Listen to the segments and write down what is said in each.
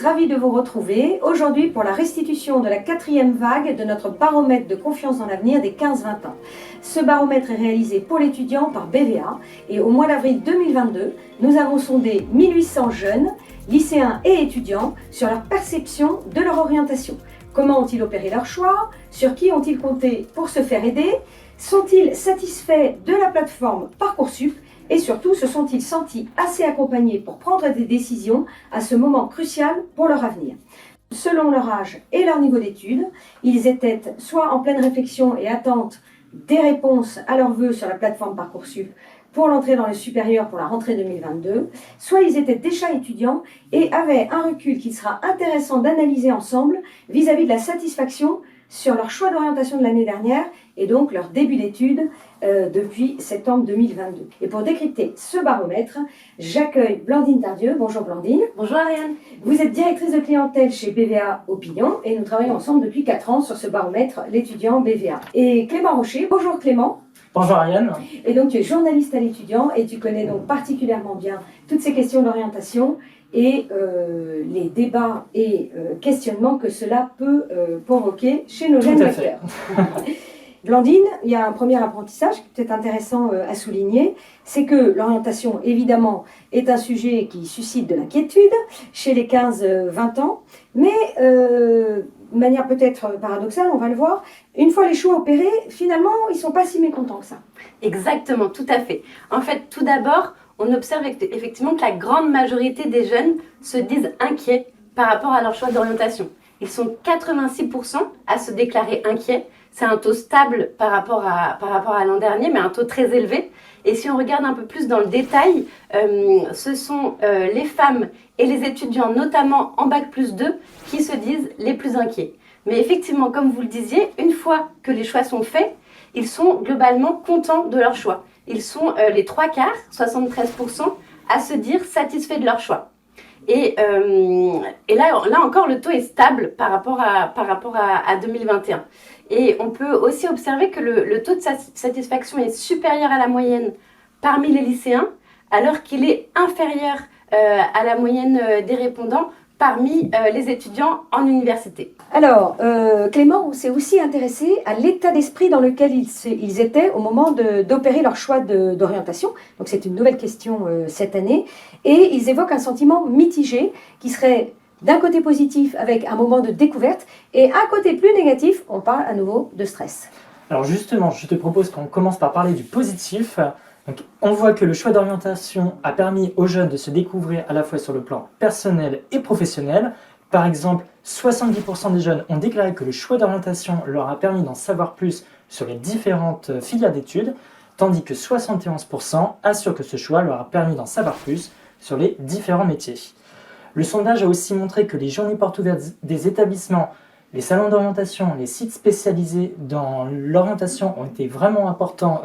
ravie de vous retrouver aujourd'hui pour la restitution de la 4e vague de notre baromètre de confiance dans l'avenir des 15-20 ans. Ce baromètre est réalisé pour l'étudiant par BVA et au mois d'avril 2022, nous avons sondé 1800 jeunes, lycéens et étudiants sur leur perception de leur orientation. Comment ont-ils opéré leur choix? Sur qui ont-ils compté pour se faire aider? Sont-ils satisfaits de la plateforme Parcoursup? Et surtout, se sont-ils sentis assez accompagnés pour prendre des décisions à ce moment crucial pour leur avenir? Selon leur âge et leur niveau d'études, ils étaient soit en pleine réflexion et attente des réponses à leurs vœux sur la plateforme Parcoursup pour l'entrée dans le supérieur pour la rentrée 2022, soit ils étaient déjà étudiants et avaient un recul qu'il sera intéressant d'analyser ensemble vis-à-vis de la satisfaction sur leur choix d'orientation de l'année dernière et donc leur début d'études depuis septembre 2022. Et pour décrypter ce baromètre, j'accueille Blandine Tardieu. Bonjour Blandine. Bonjour Ariane. Vous êtes directrice de clientèle chez BVA Opinion et nous travaillons ensemble depuis 4 ans sur ce baromètre, l'étudiant BVA. Et Clément Rocher. Bonjour Clément. Bonjour Ariane. Et donc tu es journaliste à l'étudiant et tu connais donc particulièrement bien toutes ces questions d'orientation et les débats et questionnements que cela peut provoquer chez nos jeunes lecteurs. Blandine, il y a un premier apprentissage qui est peut-être intéressant à souligner, c'est que l'orientation, évidemment, est un sujet qui suscite de l'inquiétude chez les 15-20 ans, mais de manière peut-être paradoxale, on va le voir, une fois les choix opérés, finalement, ils ne sont pas si mécontents que ça. Exactement, tout à fait. En fait, tout d'abord, on observe effectivement que la grande majorité des jeunes se disent inquiets par rapport à leur choix d'orientation. Ils sont 86% à se déclarer inquiets. C'est un taux stable par rapport à l'an dernier, mais un taux très élevé. Et si on regarde un peu plus dans le détail, ce sont les femmes et les étudiants, notamment en Bac+2, qui se disent les plus inquiets. Mais effectivement, comme vous le disiez, une fois que les choix sont faits, ils sont globalement contents de leur choix. Ils sont les 3/4, 73%, à se dire satisfaits de leur choix. Et là encore, le taux est stable par rapport à 2021. Et on peut aussi observer que le taux de satisfaction est supérieur à la moyenne parmi les lycéens, alors qu'il est inférieur à la moyenne des répondants parmi les étudiants en université. Alors, Clément, on s'est aussi intéressé à l'état d'esprit dans lequel ils étaient au moment d'opérer leur choix d'orientation. Donc c'est une nouvelle question cette année. Et ils évoquent un sentiment mitigé qui serait d'un côté positif avec un moment de découverte et un côté plus négatif, on parle à nouveau de stress. Alors justement, je te propose qu'on commence par parler du positif. Donc, on voit que le choix d'orientation a permis aux jeunes de se découvrir à la fois sur le plan personnel et professionnel. Par exemple, 70% des jeunes ont déclaré que le choix d'orientation leur a permis d'en savoir plus sur les différentes filières d'études, tandis que 71% assurent que ce choix leur a permis d'en savoir plus sur les différents métiers. Le sondage a aussi montré que les journées portes ouvertes des établissements, les salons d'orientation, les sites spécialisés dans l'orientation ont été vraiment importants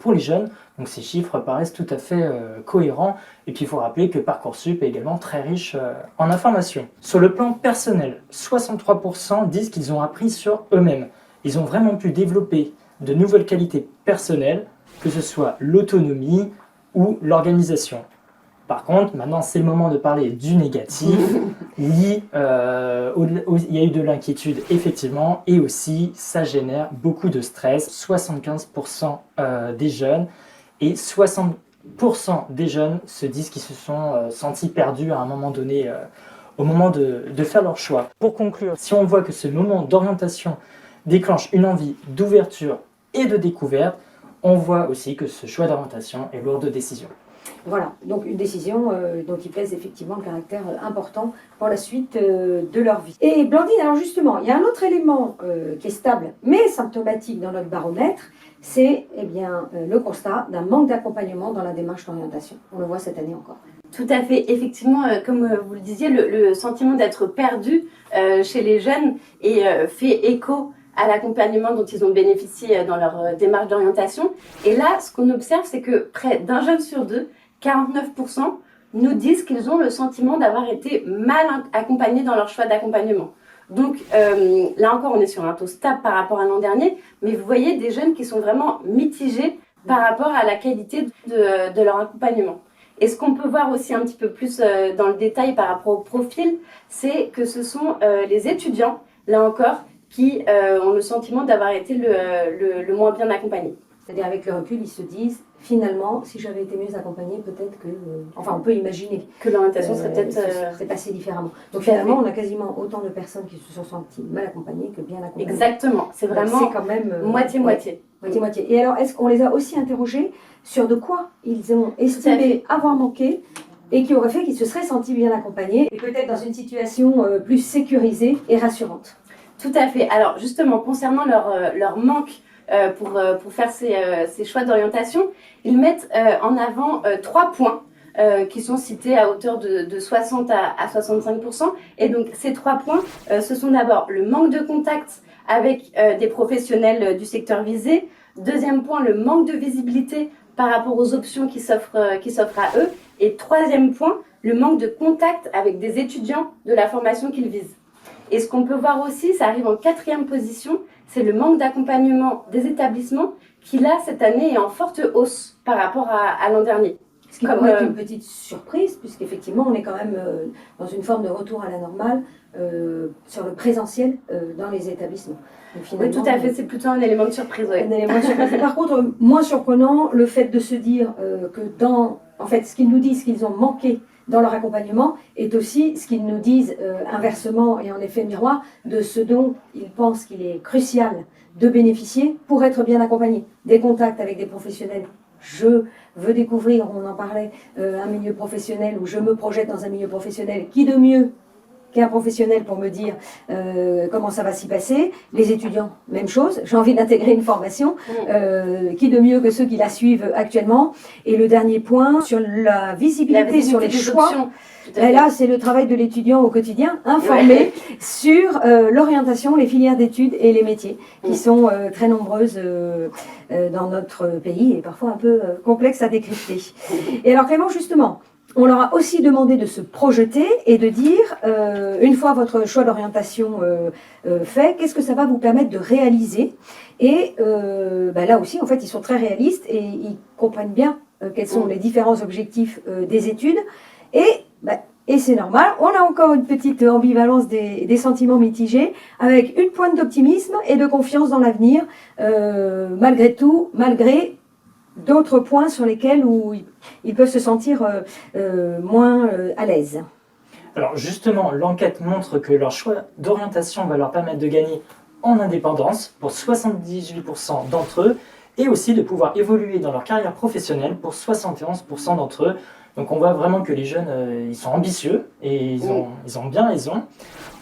pour les jeunes. Donc ces chiffres paraissent tout à fait cohérents. Et puis il faut rappeler que Parcoursup est également très riche en informations. Sur le plan personnel, 63% disent qu'ils ont appris sur eux-mêmes. Ils ont vraiment pu développer de nouvelles qualités personnelles, que ce soit l'autonomie ou l'organisation. Par contre, maintenant, c'est le moment de parler du négatif. Oui, il y a eu de l'inquiétude, effectivement, et aussi, ça génère beaucoup de stress. 75% des jeunes et 60% des jeunes se disent qu'ils se sont sentis perdus à un moment donné, au moment de faire leur choix. Pour conclure, si on voit que ce moment d'orientation déclenche une envie d'ouverture et de découverte, on voit aussi que ce choix d'orientation est lourd de décisions. Voilà, donc une décision dont il pèse effectivement le caractère important pour la suite de leur vie. Et Blandine, alors justement, il y a un autre élément qui est stable, mais symptomatique dans notre baromètre, c'est le constat d'un manque d'accompagnement dans la démarche d'orientation. On le voit cette année encore. Tout à fait, effectivement, comme vous le disiez, le sentiment d'être perdu chez les jeunes fait écho à l'accompagnement dont ils ont bénéficié dans leur démarche d'orientation. Et là, ce qu'on observe, c'est que près d'un jeune sur deux, 49%, nous disent qu'ils ont le sentiment d'avoir été mal accompagnés dans leur choix d'accompagnement. Donc là encore, on est sur un taux stable par rapport à l'an dernier, mais vous voyez des jeunes qui sont vraiment mitigés par rapport à la qualité de leur accompagnement. Et ce qu'on peut voir aussi un petit peu plus dans le détail par rapport au profil, c'est que ce sont les étudiants, là encore, qui ont le sentiment d'avoir été le moins bien accompagnés. C'est-à-dire avec le recul, ils se disent, finalement, si j'avais été mieux accompagnée, peut-être que... enfin, on peut imaginer que l'orientation serait peut-être... serait passée différemment. Donc finalement, on a quasiment autant de personnes qui se sont senties mal accompagnées que bien accompagnées. Exactement, c'est vraiment c'est quand même moitié-moitié. Moitié-moitié. Et alors, est-ce qu'on les a aussi interrogés sur de quoi ils ont estimé avoir manqué et qui aurait fait qu'ils se seraient sentis bien accompagnés et peut-être dans une situation plus sécurisée et rassurante? Tout à fait. Alors justement, concernant leur manque pour faire ces choix d'orientation, ils mettent en avant 3 points qui sont cités à hauteur de 60 à 65%. Et donc ces 3 points, ce sont d'abord le manque de contact avec des professionnels du secteur visé. Deuxième point, le manque de visibilité par rapport aux options qui s'offrent à eux. Et troisième point, le manque de contact avec des étudiants de la formation qu'ils visent. Et ce qu'on peut voir aussi, ça arrive en 4e position, c'est le manque d'accompagnement des établissements qui, là, cette année, est en forte hausse par rapport à l'an dernier. Ce qui pourrait être une petite surprise, puisqu'effectivement, on est quand même dans une forme de retour à la normale sur le présentiel dans les établissements. Oui, tout à fait, c'est plutôt un élément de surprise. Ouais. Un élément de surprise. Par contre, moins surprenant, le fait de se dire que en fait, ce qu'ils nous disent qu'ils ont manqué dans leur accompagnement est aussi ce qu'ils nous disent inversement et en effet miroir de ce dont ils pensent qu'il est crucial de bénéficier pour être bien accompagné. Des contacts avec des professionnels. Je veux découvrir, on en parlait, un milieu professionnel où je me projette dans un milieu professionnel. Qui de mieux qu'un professionnel pour me dire comment ça va s'y passer. Les étudiants, même chose. J'ai envie d'intégrer une formation. Qui de mieux que ceux qui la suivent actuellement. Et le dernier point, sur la visibilité sur les choix. Et là, c'est le travail de l'étudiant au quotidien, informé sur l'orientation, les filières d'études et les métiers, qui sont très nombreuses dans notre pays et parfois un peu complexes à décrypter. Et alors Clément, justement, on leur a aussi demandé de se projeter et de dire, une fois votre choix d'orientation fait, qu'est-ce que ça va vous permettre de réaliser. Et là aussi, en fait, ils sont très réalistes et ils comprennent bien quels sont les différents objectifs des études. Et c'est normal, on a encore une petite ambivalence des sentiments mitigés, avec une pointe d'optimisme et de confiance dans l'avenir, malgré tout, malgré d'autres points sur lesquels ils peuvent se sentir moins à l'aise. Alors justement, l'enquête montre que leur choix d'orientation va leur permettre de gagner en indépendance pour 78% d'entre eux et aussi de pouvoir évoluer dans leur carrière professionnelle pour 71% d'entre eux. Donc on voit vraiment que les jeunes, ils sont ambitieux et ils ont bien raison.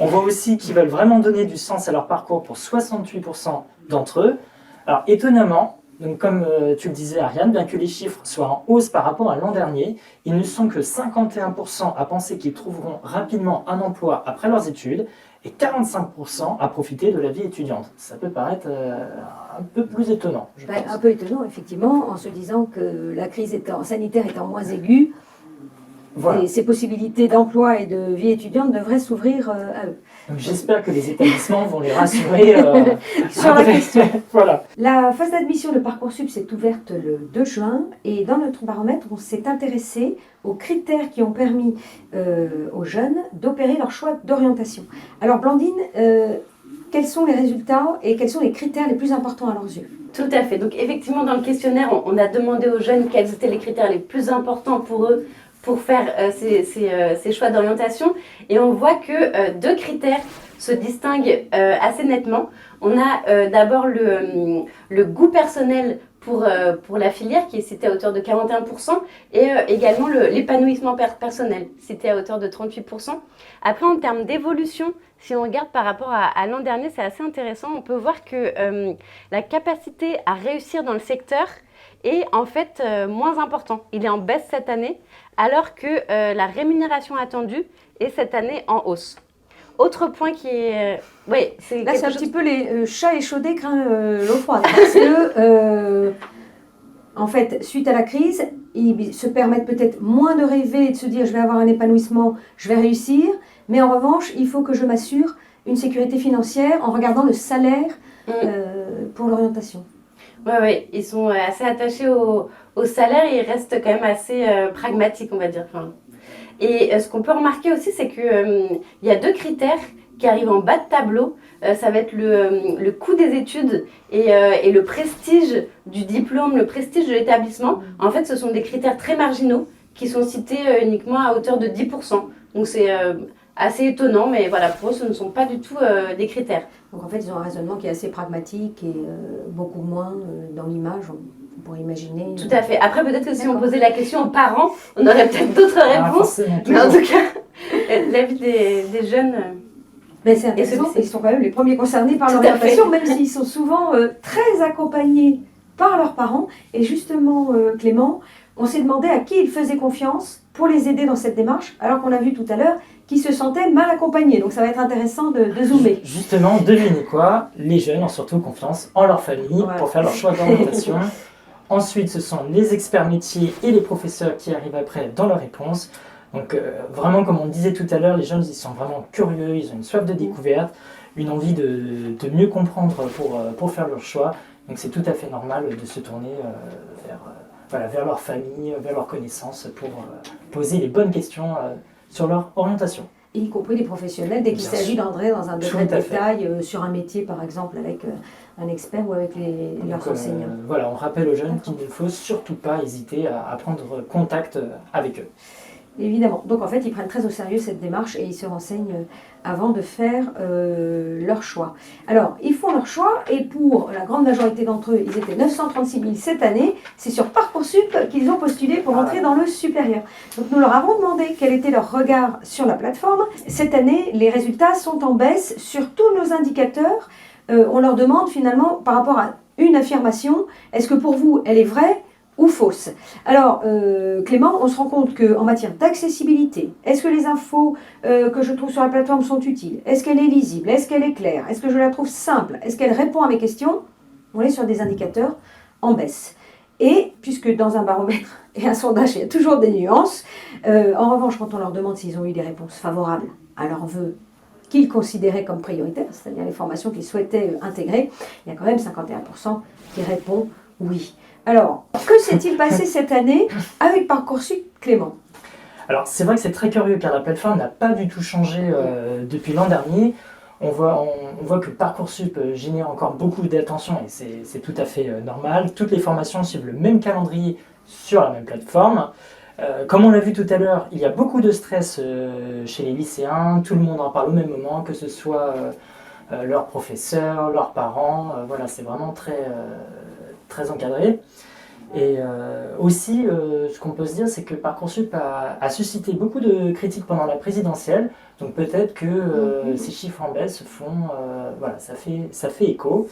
On voit aussi qu'ils veulent vraiment donner du sens à leur parcours pour 68% d'entre eux. Alors étonnamment, donc comme tu le disais Ariane, bien que les chiffres soient en hausse par rapport à l'an dernier, ils ne sont que 51% à penser qu'ils trouveront rapidement un emploi après leurs études et 45% à profiter de la vie étudiante. Ça peut paraître un peu plus étonnant, je pense. Un peu étonnant, effectivement, en se disant que la crise sanitaire étant moins aiguë, voilà. Et ces possibilités d'emploi et de vie étudiante devraient s'ouvrir à eux. J'espère que les établissements vont les rassurer sur la question. Voilà. La phase d'admission de Parcoursup s'est ouverte le 2 juin et dans notre baromètre, on s'est intéressé aux critères qui ont permis aux jeunes d'opérer leur choix d'orientation. Alors Blandine, quels sont les résultats et quels sont les critères les plus importants à leurs yeux? Tout à fait. Donc effectivement, dans le questionnaire, on a demandé aux jeunes quels étaient les critères les plus importants pour eux pour faire ces choix d'orientation. Et on voit que 2 critères se distinguent assez nettement. On a d'abord le goût personnel pour la filière qui est cité à hauteur de 41% et également l'épanouissement personnel cité à hauteur de 38%. Après, en termes d'évolution, si on regarde par rapport à l'an dernier, c'est assez intéressant. On peut voir que la capacité à réussir dans le secteur est en fait moins important. Il est en baisse cette année, alors que la rémunération attendue est cette année en hausse. Autre point qui est... oui, là, c'est un petit peu les chats échaudés craint l'eau froide. Parce que, en fait, suite à la crise, ils se permettent peut-être moins de rêver et de se dire « je vais avoir un épanouissement, je vais réussir ». Mais en revanche, il faut que je m'assure une sécurité financière en regardant le salaire pour l'orientation. Ouais, ils sont assez attachés au salaire et ils restent quand même assez pragmatiques, on va dire. Enfin, et ce qu'on peut remarquer aussi, c'est qu'il y a deux critères qui arrivent en bas de tableau. Ça va être le coût des études et le prestige du diplôme, le prestige de l'établissement. En fait, ce sont des critères très marginaux qui sont cités uniquement à hauteur de 10%. Donc c'est assez étonnant, mais voilà, pour eux, ce ne sont pas du tout des critères. Donc en fait, ils ont un raisonnement qui est assez pragmatique et beaucoup moins dans l'image, on pourrait imaginer. Tout à fait. Après, peut-être que si on posait la question aux parents, on aurait peut-être d'autres réponses. Mais en tout cas, l'avis des jeunes... Mais c'est intéressant, ils sont quand même les premiers concernés par l'orientation, même s'ils sont souvent très accompagnés par leurs parents. Et justement, Clément, on s'est demandé à qui ils faisaient confiance pour les aider dans cette démarche, alors qu'on a vu tout à l'heure qu'ils se sentaient mal accompagnés. Donc ça va être intéressant de zoomer. Justement, devinez quoi? Les jeunes ont surtout confiance en leur famille pour faire leur choix d'orientation. Ensuite, ce sont les experts métiers et les professeurs qui arrivent après dans leurs réponses. Donc vraiment, comme on disait tout à l'heure, les jeunes, ils sont vraiment curieux, ils ont une soif de découverte, une envie de mieux comprendre pour faire leur choix. Donc c'est tout à fait normal de se tourner vers leur famille, vers leurs connaissances pour poser les bonnes questions sur leur orientation. Et y compris les professionnels, dès qu'il s'agit d'entrer dans un degré de détail sur un métier, par exemple, avec un expert ou avec leurs enseignants. Voilà, on rappelle aux jeunes qu'il ne faut surtout pas hésiter à prendre contact avec eux. Évidemment. Donc en fait, ils prennent très au sérieux cette démarche et ils se renseignent avant de faire leur choix. Alors, ils font leur choix et pour la grande majorité d'entre eux, ils étaient 936 000 cette année. C'est sur Parcoursup qu'ils ont postulé pour entrer dans le supérieur. Donc nous leur avons demandé quel était leur regard sur la plateforme. Cette année, les résultats sont en baisse sur tous nos indicateurs. On leur demande finalement par rapport à une affirmation, est-ce que pour vous, elle est vraie ou fausse? Alors, Clément, on se rend compte qu'en matière d'accessibilité, est-ce que les infos que je trouve sur la plateforme sont utiles? Est-ce qu'elle est lisible? Est-ce qu'elle est claire? Est-ce que je la trouve simple? Est-ce qu'elle répond à mes questions? On est sur des indicateurs en baisse. Et puisque dans un baromètre et un sondage, il y a toujours des nuances, en revanche, quand on leur demande s'ils ont eu des réponses favorables à leurs vœux qu'ils considéraient comme prioritaires, c'est-à-dire les formations qu'ils souhaitaient intégrer, il y a quand même 51% qui répondent oui. Alors, que s'est-il passé cette année avec Parcoursup, Clément? Alors, c'est vrai que c'est très curieux car la plateforme n'a pas du tout changé depuis l'an dernier. On voit que Parcoursup génère encore beaucoup d'attention et c'est tout à fait normal. Toutes les formations suivent le même calendrier sur la même plateforme. Comme on l'a vu tout à l'heure, il y a beaucoup de stress chez les lycéens. Tout le monde en parle au même moment, que ce soit leurs professeurs, leurs parents. Voilà, c'est vraiment très encadré. Et aussi, ce qu'on peut se dire, c'est que Parcoursup a suscité beaucoup de critiques pendant la présidentielle. Donc peut-être que ces chiffres en baisse voilà, ça fait écho.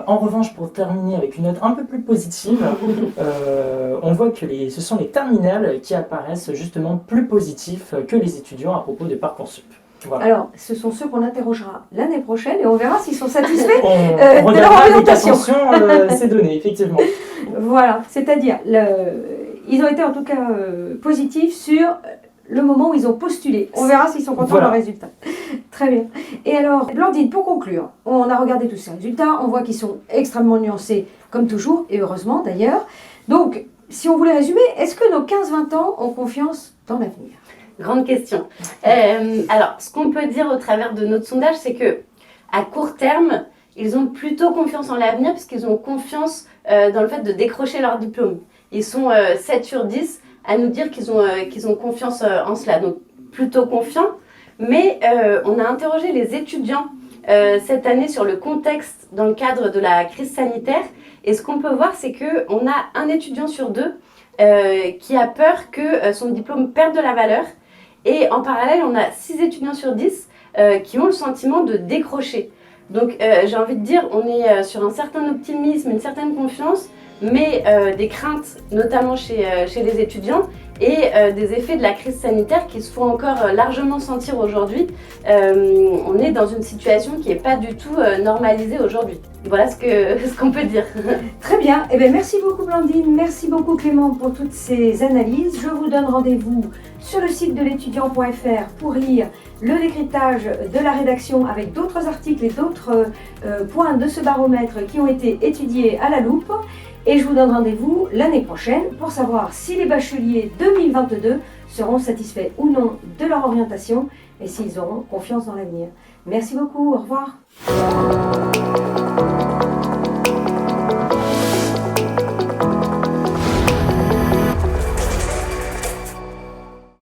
En revanche, pour terminer avec une note un peu plus positive, on voit que ce sont les terminales qui apparaissent justement plus positifs que les étudiants à propos de Parcoursup. Voilà. Alors, ce sont ceux qu'on interrogera l'année prochaine et on verra s'ils sont satisfaits on de leur orientation. Ces données, effectivement. Voilà, c'est-à-dire, ils ont été en tout cas positifs sur le moment où ils ont postulé. On verra s'ils sont contents de leurs résultats. Très bien. Et alors, Blandine, pour conclure, on a regardé tous ces résultats, on voit qu'ils sont extrêmement nuancés, comme toujours, et heureusement d'ailleurs. Donc, si on voulait résumer, est-ce que nos 15-20 ans ont confiance dans l'avenir? Grande question. Alors, ce qu'on peut dire au travers de notre sondage, c'est que à court terme, ils ont plutôt confiance en l'avenir puisqu'ils ont confiance dans le fait de décrocher leur diplôme. Ils sont 7 sur 10 à nous dire qu'ils ont confiance en cela. Donc, plutôt confiants. Mais on a interrogé les étudiants cette année sur le contexte dans le cadre de la crise sanitaire. Et ce qu'on peut voir, c'est qu'on a un étudiant sur deux qui a peur que son diplôme perde de la valeur. Et en parallèle, on a 6 étudiants sur 10 qui ont le sentiment de décrocher. Donc j'ai envie de dire, on est sur un certain optimisme, une certaine confiance, mais des craintes, notamment chez les étudiants, et des effets de la crise sanitaire précaire qui se font encore largement sentir aujourd'hui. On est dans une situation qui n'est pas du tout normalisée aujourd'hui. Voilà ce qu'on peut dire. Très bien. Eh bien, merci beaucoup Blandine, merci beaucoup Clément pour toutes ces analyses. Je vous donne rendez-vous sur le site de l'étudiant.fr pour lire le décryptage de la rédaction avec d'autres articles et d'autres points de ce baromètre qui ont été étudiés à la loupe. Et je vous donne rendez-vous l'année prochaine pour savoir si les bacheliers 2022 seront satisfaits ou non de leur orientation et s'ils auront confiance dans l'avenir. Merci beaucoup, au revoir.